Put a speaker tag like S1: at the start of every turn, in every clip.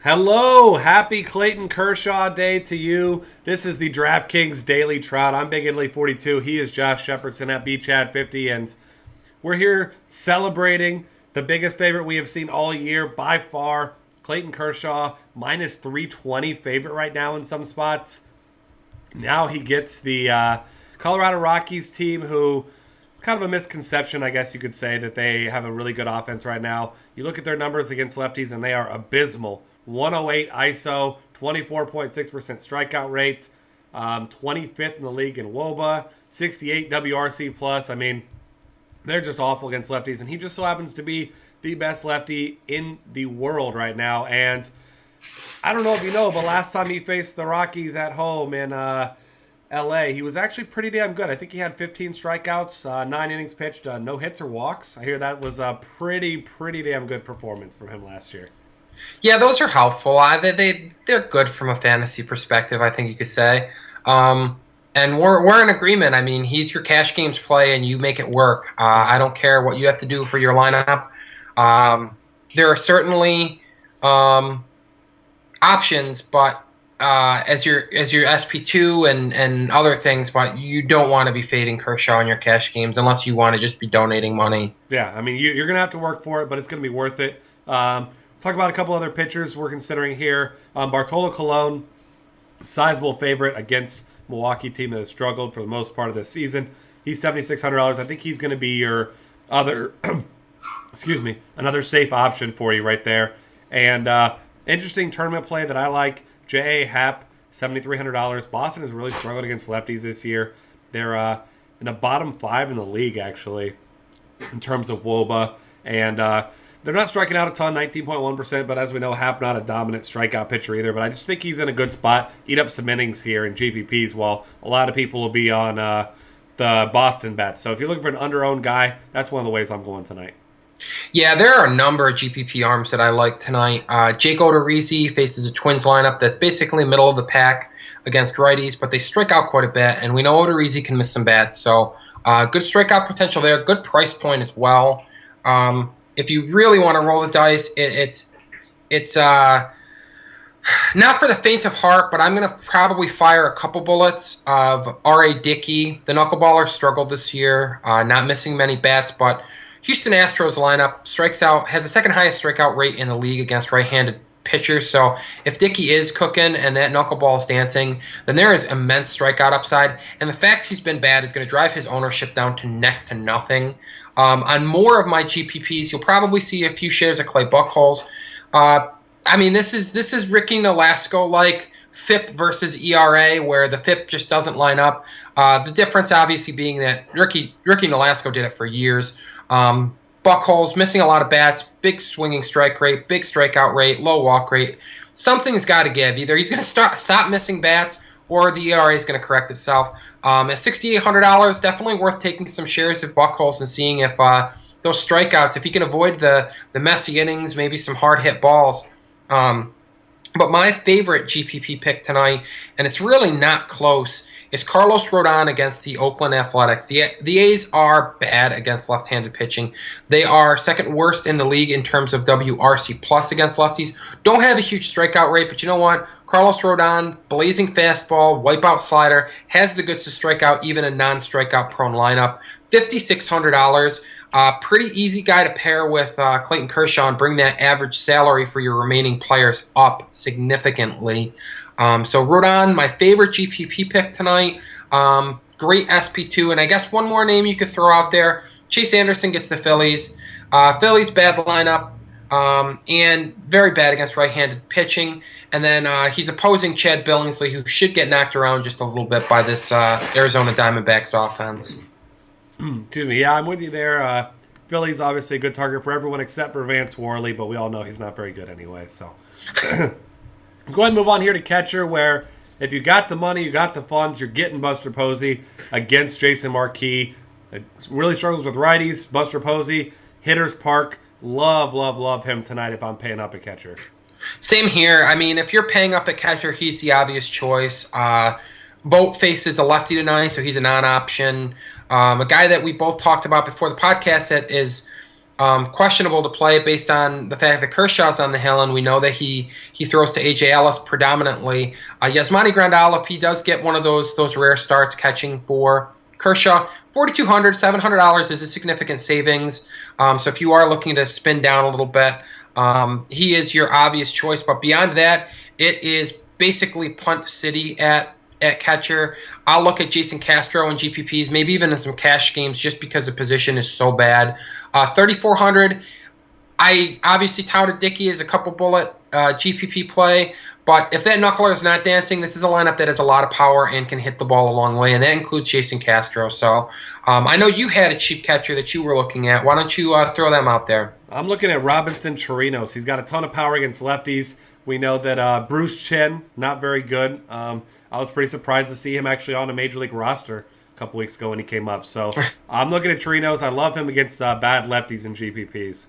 S1: Hello, happy Clayton Kershaw Day to you. This is the DraftKings Daily Trout. I'm Big Italy 42. He is Josh Shepardson at BChad50, and we're here celebrating the biggest favorite we have seen all year by far. Clayton Kershaw, minus 320 favorite right now in some spots. Now he gets the Colorado Rockies team, who it's kind of a misconception, I guess you could say, that they have a really good offense right now. You look at their numbers against lefties, and they are abysmal. 108 ISO, 24.6% strikeout rate, 25th in the league in WOBA, 68 WRC plus. I mean, they're just awful against lefties, and he just so happens to be the best lefty in the world right now. And I don't know if you know, but last time he faced the Rockies at home in LA, he was actually pretty damn good. I think he had 15 strikeouts, 9 innings pitched, no hits or walks. I hear that was a pretty damn good performance from him last year.
S2: Yeah, those are helpful. They're good from a fantasy perspective, I think you could say. And we're in agreement. I mean, he's your cash games play, and you make it work. I don't care what you have to do for your lineup. There are certainly options, but as your SP2 and other things, but you don't want to be fading Kershaw in your cash games unless you want to just be donating money.
S1: Yeah, I mean, you're going to have to work for it, but it's going to be worth it. Talk about a couple other pitchers we're considering here. Bartolo Colon, sizable favorite against Milwaukee team that has struggled for the most part of this season. He's $7,600. I think he's going to be your other, another safe option for you right there. And interesting tournament play that I like, J.A. Happ, $7,300. Boston has really struggled against lefties this year. They're in the bottom 5 in the league, actually, in terms of WOBA. And they're not striking out a ton, 19.1%, but as we know, Happ not a dominant strikeout pitcher either. But I just think he's in a good spot. Eat up some innings here in GPPs while a lot of people will be on the Boston bets. So if you're looking for an under-owned guy, that's one of the ways I'm going tonight.
S2: Yeah, there are a number of GPP arms that I like tonight. Jake Odorizzi faces a Twins lineup that's basically middle of the pack against righties, but they strike out quite a bit, and we know Odorizzi can miss some bats. So good strikeout potential there, good price point as well. If you really want to roll the dice, it's not for the faint of heart, but I'm going to probably fire a couple bullets of R.A. Dickey. The knuckleballer struggled this year, not missing many bats, but Houston Astros lineup has the second highest strikeout rate in the league against right-handed pitchers. So if Dickey is cooking and that knuckleball is dancing, then there is immense strikeout upside. And the fact he's been bad is going to drive his ownership down to next to nothing. On more of my GPPs, you'll probably see a few shares of Clay Buchholz. I mean, this is Ricky Nolasco-like FIP versus ERA, where the FIP just doesn't line up. The difference, obviously, being that Ricky Nolasco did it for years. Buchholz missing a lot of bats, big swinging strike rate, big strikeout rate, low walk rate. Something's got to give. Either he's going to stop missing bats, or the ERA is going to correct itself. At $6,800, definitely worth taking some shares of Buchholz and seeing if those strikeouts, if he can avoid the messy innings, maybe some hard hit balls. But my favorite GPP pick tonight, and it's really not close, is Carlos Rodon against the Oakland Athletics. The A's are bad against left-handed pitching. They are second worst in the league in terms of WRC plus against lefties. Don't have a huge strikeout rate, but you know what? Carlos Rodon, blazing fastball, wipeout slider, has the goods to strike out even a non-strikeout prone lineup. $5,600. Pretty easy guy to pair with Clayton Kershaw and bring that average salary for your remaining players up significantly. So Rodon, my favorite GPP pick tonight. Great SP2. And I guess one more name you could throw out there. Chase Anderson gets the Phillies. Phillies, bad lineup. And very bad against right-handed pitching. And then he's opposing Chad Billingsley, who should get knocked around just a little bit by this Arizona Diamondbacks offense.
S1: Excuse me. Yeah, I'm with you there. Philly's obviously a good target for everyone except for Vance Worley, but we all know he's not very good anyway. So go ahead and move on here to catcher, where if you got the money, you got the funds, you're getting Buster Posey against Jason Marquis. It really struggles with righties. Buster Posey, hitter's park. Love him tonight if I'm paying up a catcher.
S2: Same here. I mean, if you're paying up a catcher, he's the obvious choice. Vogt faces a lefty tonight, so he's a non-option. A guy that we both talked about before the podcast that is questionable to play based on the fact that Kershaw's on the hill, and we know that he throws to A.J. Ellis predominantly. Yasmani Grandal, if he does get one of those rare starts catching for Kershaw, $4,200, $700 is a significant savings. So if you are looking to spin down a little bit, he is your obvious choice. But beyond that, it is basically punt city at catcher. I'll look at Jason Castro and GPPs, maybe even in some cash games, just because the position is so bad. 3,400. I obviously touted Dickey as a couple bullet GPP play, but if that knuckler is not dancing, this is a lineup that has a lot of power and can hit the ball a long way, and that includes Jason Castro. So I know you had a cheap catcher that you were looking at. Why don't you throw them out there?
S1: I'm looking at Robinson Chirinos. He's got a ton of power against lefties. We know that Bruce Chen, not very good. I was pretty surprised to see him actually on a Major League roster a couple weeks ago when he came up. So I'm looking at Chirinos. I love him against bad lefties and GPPs.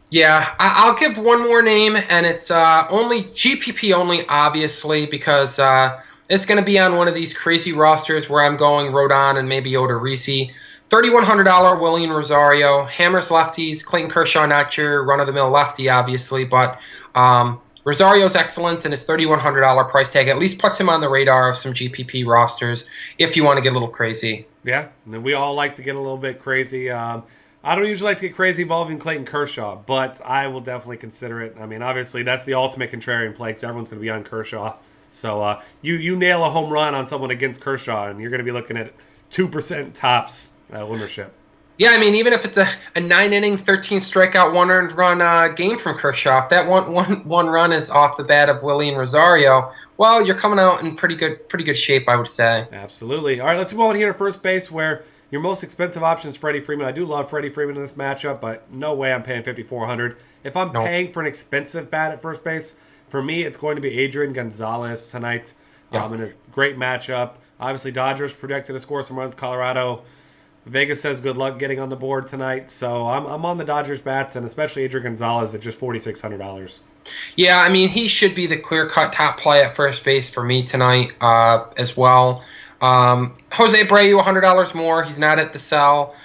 S2: Yeah, I'll give one more name, and it's only GPP only, obviously, because it's going to be on one of these crazy rosters where I'm going Rodon and maybe Odorizzi. $3,100 Willian Rosario, hammers lefties. Clayton Kershaw, not your run-of-the-mill lefty, obviously, but Rosario's excellence and his $3,100 price tag at least puts him on the radar of some GPP rosters if you want to get a little crazy.
S1: Yeah, and we all like to get a little bit crazy. I don't usually like to get crazy involving Clayton Kershaw, but I will definitely consider it. I mean, obviously, that's the ultimate contrarian play because everyone's going to be on Kershaw. So you nail a home run on someone against Kershaw, and you're going to be looking at 2% tops ownership.
S2: Yeah, I mean, even if it's a 9-inning, 13-strikeout, 1-earned-run game from Kershaw, if that one run is off the bat of Willian Rosario, well, you're coming out in pretty good shape, I would say.
S1: Absolutely. All right, let's move on here to first base, where your most expensive option is Freddie Freeman. I do love Freddie Freeman in this matchup, but no way I'm paying $5,400. If I'm paying for an expensive bat at first base, for me, it's going to be Adrian Gonzalez tonight. In a great matchup. Obviously, Dodgers projected to score some runs. Colorado, Vegas says good luck getting on the board tonight. So I'm on the Dodgers bats, and especially Adrian Gonzalez at just $4,600.
S2: Yeah, I mean, he should be the clear-cut top play at first base for me tonight as well. Jose Abreu, $100 more. He's not at the cell.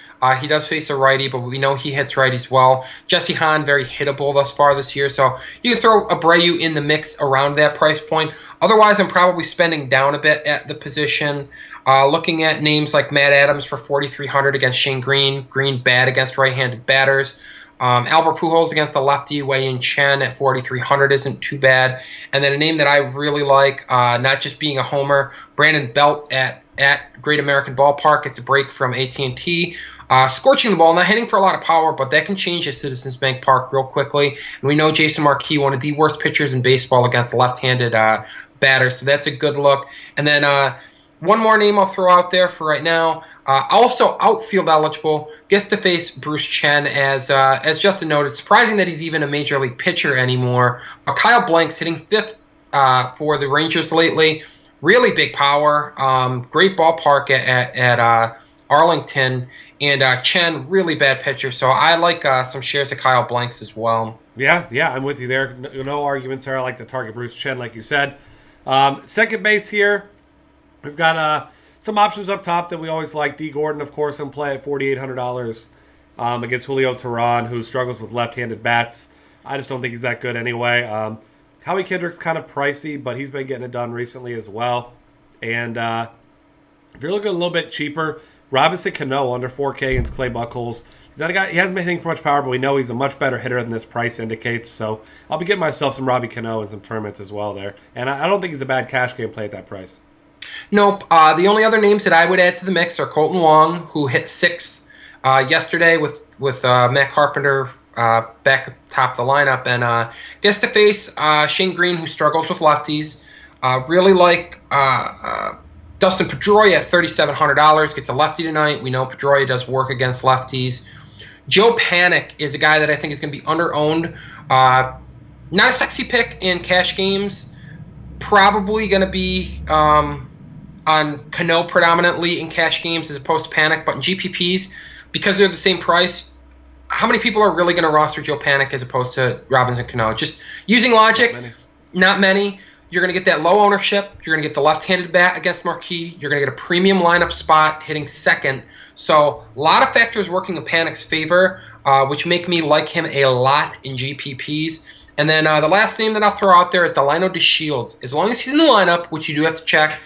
S2: He does face a righty, but we know he hits righties well. Jesse Hahn, very hittable thus far this year, so you can throw Abreu in the mix around that price point. Otherwise, I'm probably spending down a bit at the position. Looking at names like Matt Adams for $4,300 against Shane Green. Green bad against right-handed batters. Albert Pujols against a lefty, Wei-Yin Chen at $4,300 isn't too bad. And then a name that I really like, not just being a homer, Brandon Belt at Great American Ballpark. It's a break from AT&T. Scorching the ball, not hitting for a lot of power, but that can change at Citizens Bank Park real quickly. And we know Jason Marquis, one of the worst pitchers in baseball against left-handed batters, so that's a good look. And then one more name I'll throw out there for right now. Also outfield eligible, gets to face Bruce Chen as Justin noted. Surprising that he's even a major league pitcher anymore. But Kyle Blank's hitting fifth for the Rangers lately. Really big power. Great ballpark at Arlington. And Chen, really bad pitcher. So I like some shares of Kyle Blanks as well.
S1: Yeah, I'm with you there. No arguments there. I like to target Bruce Chen, like you said. Second base here, we've got some options up top that we always like. D. Gordon, of course, in play at $4,800 against Julio Teheran, who struggles with left-handed bats. I just don't think he's that good anyway. Howie Kendrick's kind of pricey, but he's been getting it done recently as well. And if you're looking a little bit cheaper, Robinson Cano under 4K against Clay Buchholz. He's not a guy. He hasn't been hitting for much power, but we know he's a much better hitter than this price indicates. So I'll be getting myself some Robbie Cano in some tournaments as well there. And I don't think he's a bad cash game play at that price.
S2: Nope. The only other names that I would add to the mix are Colton Wong, who hit sixth yesterday with Matt Carpenter back atop the lineup, and gets to face Shane Green, who struggles with lefties. Really like Dustin Pedroia at $3,700, gets a lefty tonight. We know Pedroia does work against lefties. Joe Panik is a guy that I think is going to be under-owned. Not a sexy pick in cash games. Probably going to be on Cano predominantly in cash games as opposed to Panik, but in GPPs, because they're the same price, how many people are really going to roster Joe Panik as opposed to Robinson Cano? Just using logic, not many. You're going to get that low ownership. You're going to get the left-handed bat against Marquis. You're going to get a premium lineup spot hitting second. So a lot of factors working in Panik's favor. which make me like him a lot in GPPs. And then the last name that I'll throw out there is Delino DeShields. As long as he's in the lineup, which you do have to check,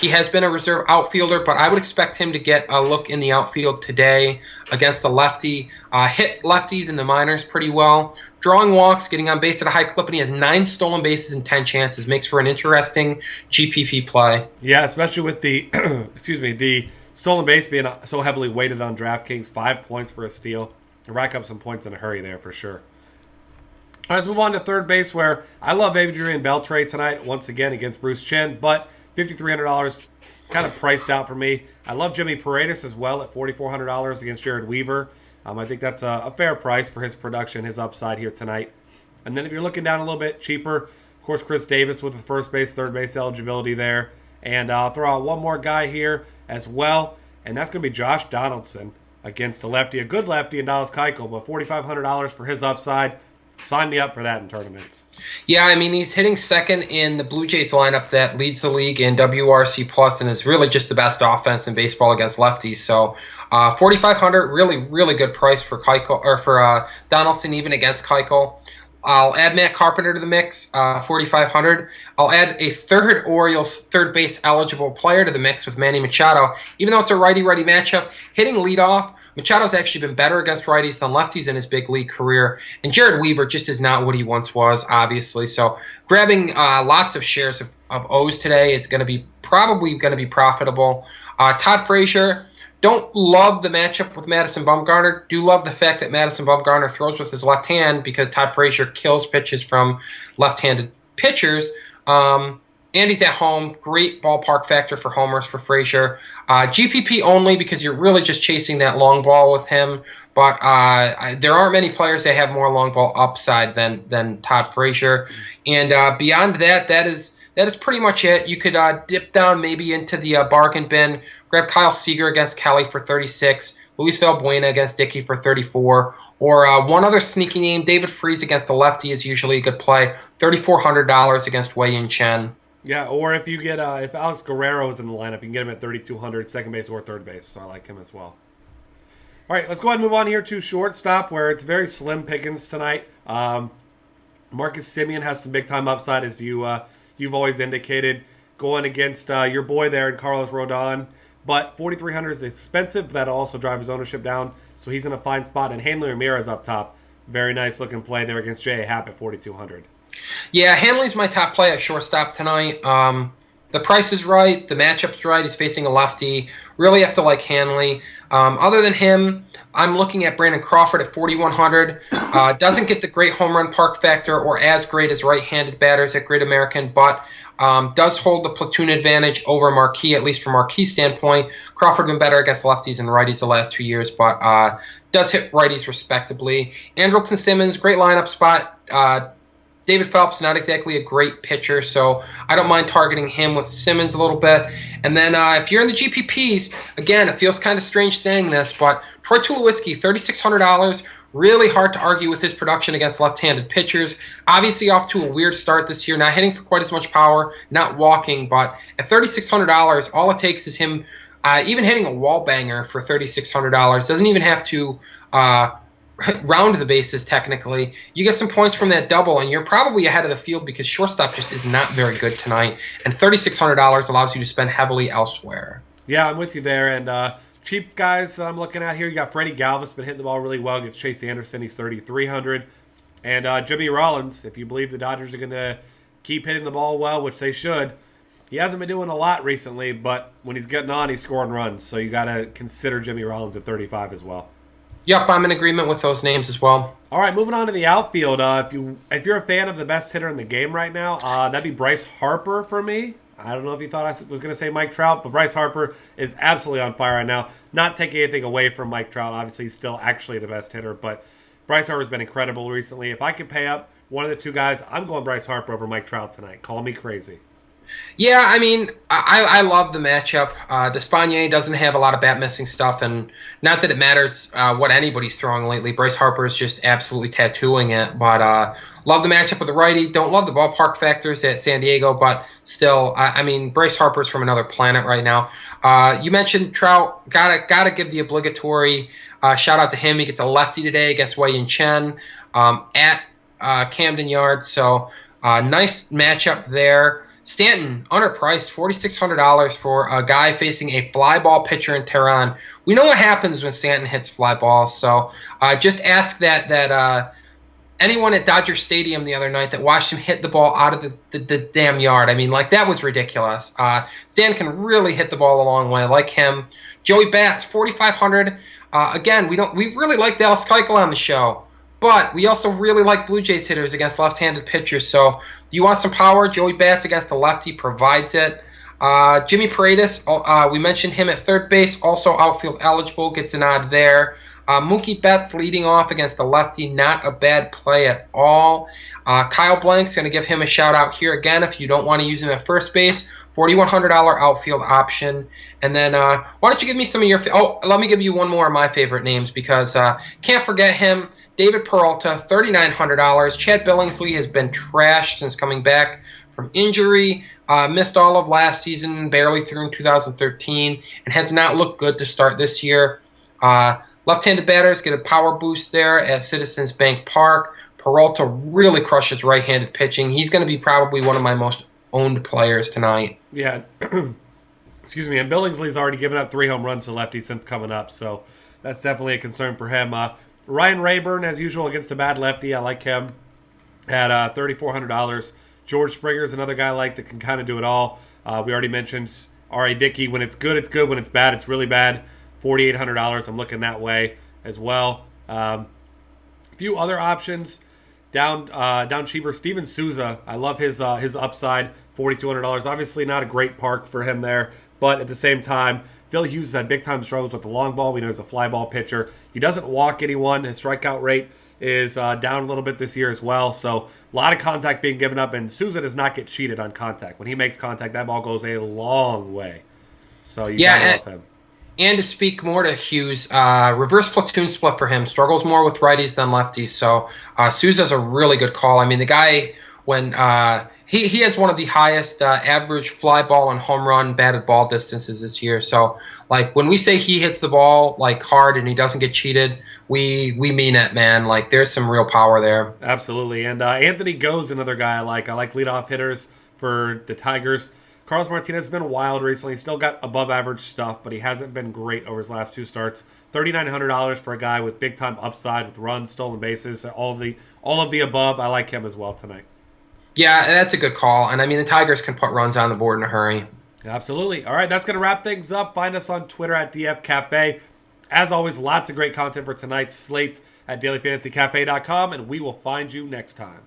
S2: he has been a reserve outfielder, but I would expect him to get a look in the outfield today against a lefty. Hit lefties in the minors pretty well. Drawing walks, getting on base at a high clip, and he has 9 stolen bases and 10 chances. Makes for an interesting GPP play.
S1: Yeah, especially with the the stolen base being so heavily weighted on DraftKings. 5 points for a steal. To rack up some points in a hurry there for sure. All right, let's move on to third base, where I love Adrian Beltre tonight once again against Bruce Chen, but $5,300 kind of priced out for me. I love Jimmy Paredes as well at $4,400 against Jared Weaver. I think that's a fair price for his production, his upside here tonight. And then if you're looking down a little bit cheaper, of course, Chris Davis with the first base, third base eligibility there. And I'll throw out one more guy here as well, and that's going to be Josh Donaldson against a lefty, a good lefty in Dallas Keuchel, but $4,500 for his upside. Sign me up for that in tournaments.
S2: Yeah, I mean, he's hitting second in the Blue Jays lineup that leads the league in WRC plus and is really just the best offense in baseball against lefties. So, $4,500, really good price for Keuchel or for Donaldson, even against Keuchel. I'll add Matt Carpenter to the mix, $4,500. I'll add a third Orioles third base eligible player to the mix with Manny Machado. Even though it's a righty-righty matchup, hitting leadoff, Machado's actually been better against righties than lefties in his big league career, and Jared Weaver just is not what he once was, obviously. So grabbing lots of shares of O's today is probably going to be profitable. Todd Frazier, don't love the matchup with Madison Bumgarner. Do love the fact that Madison Bumgarner throws with his left hand because Todd Frazier kills pitches from left-handed pitchers. And he's at home. Great ballpark factor for homers for Frazier. GPP only because you're really just chasing that long ball with him. But there aren't many players that have more long ball upside than Todd Frazier. And beyond that, that is pretty much it. You could dip down maybe into the bargain bin. Grab Kyle Seager against Kelly for 36. Luis Valbuena against Dickey for 34. Or one other sneaky name, David Freese against the lefty is usually a good play. $3,400 against Wei-Yin Chen.
S1: Yeah, or if you get if Alex Guerrero is in the lineup, you can get him at $3,200, second base or third base. So I like him as well. All right, let's go ahead and move on here to shortstop, where it's very slim pickings tonight. Marcus Semien has some big time upside, as you've always indicated, going against your boy there in Carlos Rodon. But $4,300 is expensive, but that'll also drive his ownership down. So he's in a fine spot, and Hanley Ramirez up top, very nice looking play there against J.A. Happ at $4,200.
S2: Yeah, Hanley's my top play at shortstop tonight. The price is right. The matchup's right. He's facing a lefty. Really have to like Hanley. Other than him, I'm looking at Brandon Crawford at $4,100. Doesn't get the great home run park factor or as great as right-handed batters at Great American, but does hold the platoon advantage over Marquis, at least from Marquis' standpoint. Crawford been better against lefties and righties the last 2 years, but does hit righties respectably. Andrelton Simmons, great lineup spot. David Phelps, not exactly a great pitcher, so I don't mind targeting him with Simmons a little bit. And then if you're in the GPPs, again, it feels kind of strange saying this, but Troy Tulowitzki, $3,600, really hard to argue with his production against left-handed pitchers. Obviously off to a weird start this year, not hitting for quite as much power, not walking, but at $3,600, all it takes is him even hitting a wall banger for $3,600. Doesn't even have to round the bases technically. You get some points from that double, and you're probably ahead of the field because shortstop just is not very good tonight. And $3,600 allows you to spend heavily elsewhere.
S1: Yeah, I'm with you there. And cheap guys that I'm looking at here, you got Freddie Galvis, been hitting the ball really well against Chase Anderson. He's $3,300. And Jimmy Rollins, if you believe the Dodgers are going to keep hitting the ball well, which they should. He hasn't been doing a lot recently, but when he's getting on, he's scoring runs. So you got to consider Jimmy Rollins at 35 as well.
S2: Yep, I'm in agreement with those names as well.
S1: All right, moving on to the outfield. If you're a fan of the best hitter in the game right now, that'd be Bryce Harper for me. I don't know if you thought I was going to say Mike Trout, but Bryce Harper is absolutely on fire right now. Not taking anything away from Mike Trout. Obviously, he's still actually the best hitter, but Bryce Harper's been incredible recently. If I could pay up one of the two guys, I'm going Bryce Harper over Mike Trout tonight. Call me crazy.
S2: Yeah, I mean, I love the matchup. Despaigne doesn't have a lot of bat missing stuff, and not that it matters what anybody's throwing lately. Bryce Harper is just absolutely tattooing it, but love the matchup with the righty. Don't love the ballpark factors at San Diego, but still, I mean, Bryce Harper's from another planet right now. You mentioned Trout. Gotta give the obligatory shout out to him. He gets a lefty today against Wei Yin Chen at Camden Yards, so nice matchup there. Stanton, underpriced, $4,600 for a guy facing a fly ball pitcher in Tehran. We know what happens when Stanton hits fly balls, so just ask that anyone at Dodger Stadium the other night that watched him hit the ball out of the damn yard. I mean, like, that was ridiculous. Stanton can really hit the ball a long way. I like him. Joey Bats, $4,500. Again, we really like Dallas Keuchel on the show. But we also really like Blue Jays hitters against left-handed pitchers. So do you want some power? Joey Bats against the lefty provides it. Jimmy Paredes, we mentioned him at third base, also outfield eligible, gets a nod there. Mookie Betts leading off against the lefty, not a bad play at all. Kyle Blank's going to give him a shout-out here again if you don't want to use him at first base. $4,100 outfield option. And then why don't you give me some of your let me give you one more of my favorite names because can't forget him. David Peralta, $3,900. Chad Billingsley has been trashed since coming back from injury. Missed all of last season, barely through in 2013, and has not looked good to start this year. Left-handed batters get a power boost there at Citizens Bank Park. Peralta really crushes right-handed pitching. He's going to be probably one of my most owned players tonight.
S1: Yeah. Excuse me. And Billingsley's already given up 3 home runs to lefties since coming up, so that's definitely a concern for him. Ryan Rayburn, as usual, against a bad lefty. I like him at $3,400. George Springer's another guy I like that can kind of do it all. We already mentioned R.A. Dickey. When it's good, it's good. When it's bad, it's really bad. $4,800. I'm looking that way as well. A few other options down cheaper. Steven Souza. I love his upside. $4,200. Obviously not a great park for him there, but at the same time, Phil Hughes has had big-time struggles with the long ball. We know he's a fly ball pitcher. He doesn't walk anyone. His strikeout rate is down a little bit this year as well. So a lot of contact being given up, and Souza does not get cheated on contact. When he makes contact, that ball goes a long way. So you gotta love him.
S2: And to speak more to Hughes, reverse platoon split for him. Struggles more with righties than lefties. So Souza's a really good call. I mean, the guy, when he has one of the highest average fly ball and home run batted ball distances this year. So, like, when we say he hits the ball, like, hard and he doesn't get cheated, we mean it, man. Like, there's some real power there.
S1: Absolutely. And Anthony Go's another guy I like. I like leadoff hitters for the Tigers. Carlos Martinez has been wild recently. He's still got above-average stuff, but he hasn't been great over his last 2 starts. $3,900 for a guy with big-time upside with runs, stolen bases, all of the above. I like him as well tonight.
S2: Yeah, that's a good call. And, I mean, the Tigers can put runs on the board in a hurry.
S1: Absolutely. All right, that's going to wrap things up. Find us on Twitter at DF Cafe. As always, lots of great content for tonight's slate at dailyfantasycafe.com, and we will find you next time.